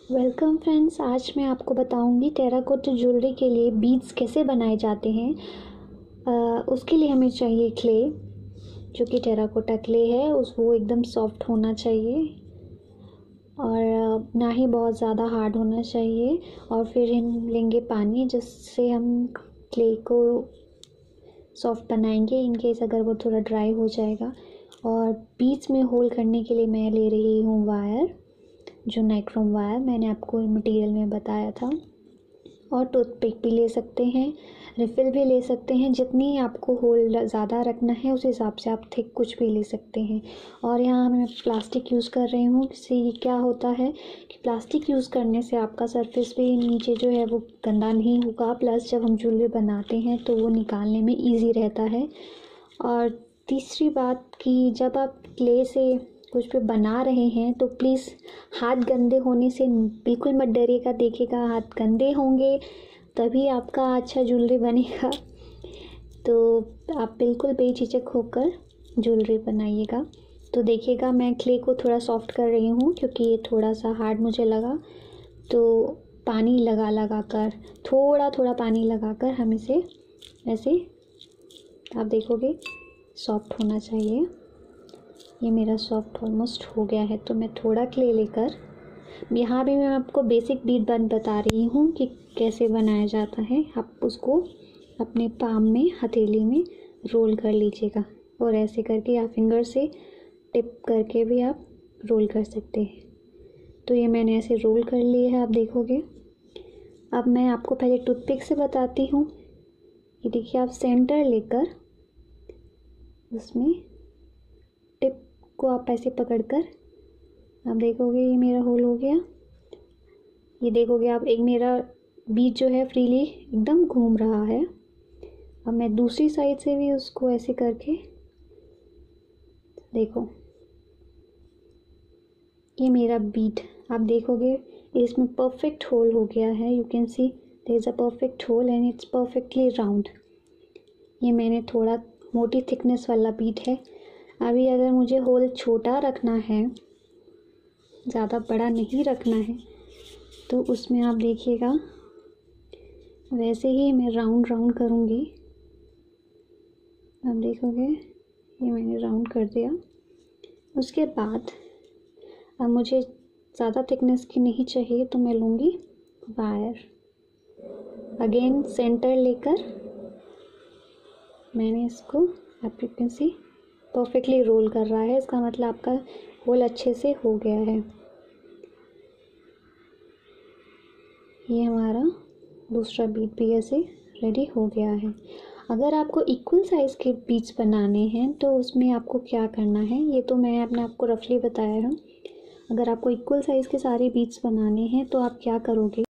Welcome friends, आज मैं आपको बताऊंगी टेराकोटा ज्वेलरी के लिए बीड्स कैसे बनाए जाते हैं। उसके लिए हमें चाहिए क्ले, जो कि टेराकोटा क्ले है वो एकदम सॉफ्ट होना चाहिए और ना ही बहुत ज़्यादा हार्ड होना चाहिए। और फिर हम लेंगे पानी, जिससे हम क्ले को सॉफ्ट बनाएंगे इन केस अगर वो थोड़ा ड्राई हो जाएगा। और बीच में होल करने के लिए मैं ले रही हूँ वायर, जो नाइक्रोम वायर मैंने आपको मटेरियल में बताया था। और टूथपिक भी ले सकते हैं, रिफ़िल भी ले सकते हैं। जितनी आपको होल ज़्यादा रखना है उस हिसाब से आप थिक कुछ भी ले सकते हैं। और यहाँ मैं प्लास्टिक यूज़ कर रही हूँ। इससे ये क्या होता है कि प्लास्टिक यूज़ करने से आपका सरफेस भी नीचे जो है वो गंदा नहीं होगा, प्लस जब हम ज्वेलरी बनाते हैं तो वो निकालने में ईजी रहता है। और तीसरी बात कि जब आप क्ले से कुछ भी बना रहे हैं तो प्लीज़ हाथ गंदे होने से बिल्कुल मत डरिएगा। देखिएगा हाथ गंदे होंगे तभी आपका अच्छा ज्वेलरी बनेगा। तो आप बिल्कुल बेझिझक होकर ज्वेलरी बनाइएगा। तो देखिएगा मैं क्ले को थोड़ा सॉफ्ट कर रही हूँ क्योंकि ये थोड़ा सा हार्ड मुझे लगा। तो पानी लगा कर थोड़ा थोड़ा पानी लगाकर हम इसे ऐसे, आप देखोगे सॉफ्ट होना चाहिए। ये मेरा सॉफ्ट ऑलमोस्ट हो गया है। तो मैं थोड़ा क्ले लेकर, यहाँ भी मैं आपको बेसिक बीड बता रही हूँ कि कैसे बनाया जाता है। आप उसको अपने पाम में, हथेली में रोल कर लीजिएगा और ऐसे करके आप फिंगर से टिप करके भी आप रोल कर सकते हैं। तो ये मैंने ऐसे रोल कर लिया है, आप देखोगे। अब मैं आपको पहले टूथपिक से बताती हूँ। ये देखिए, आप सेंटर लेकर उसमें टिप को आप ऐसे पकड़कर, आप देखोगे ये मेरा होल हो गया। ये देखोगे आप, एक मेरा बीज जो है फ्रीली एकदम घूम रहा है। अब मैं दूसरी साइड से भी उसको ऐसे करके, देखो ये मेरा बीट, आप देखोगे इसमें परफेक्ट होल हो गया है। You can see there is a perfect hole and it's perfectly round. ये मैंने थोड़ा मोटी थिकनेस वाला बीट है। अभी अगर मुझे होल छोटा रखना है, ज़्यादा बड़ा नहीं रखना है, तो उसमें आप देखिएगा वैसे ही मैं राउंड राउंड करूँगी। आप देखोगे ये मैंने राउंड कर दिया। उसके बाद अब मुझे ज़्यादा थिकनेस की नहीं चाहिए तो मैं लूँगी वायर। अगेन सेंटर लेकर मैंने इसको, आप you can see perfectly roll कर रहा है। इसका मतलब आपका होल अच्छे से हो गया है। ये हमारा दूसरा बीट भी ऐसे रेडी हो गया है। अगर आपको इक्वल साइज़ के बीट्स बनाने हैं तो उसमें आपको क्या करना है, ये तो मैं अपने आपको रफली बताया है। अगर आपको इक्वल साइज़ के सारे बीट्स बनाने हैं तो आप क्या करोगे,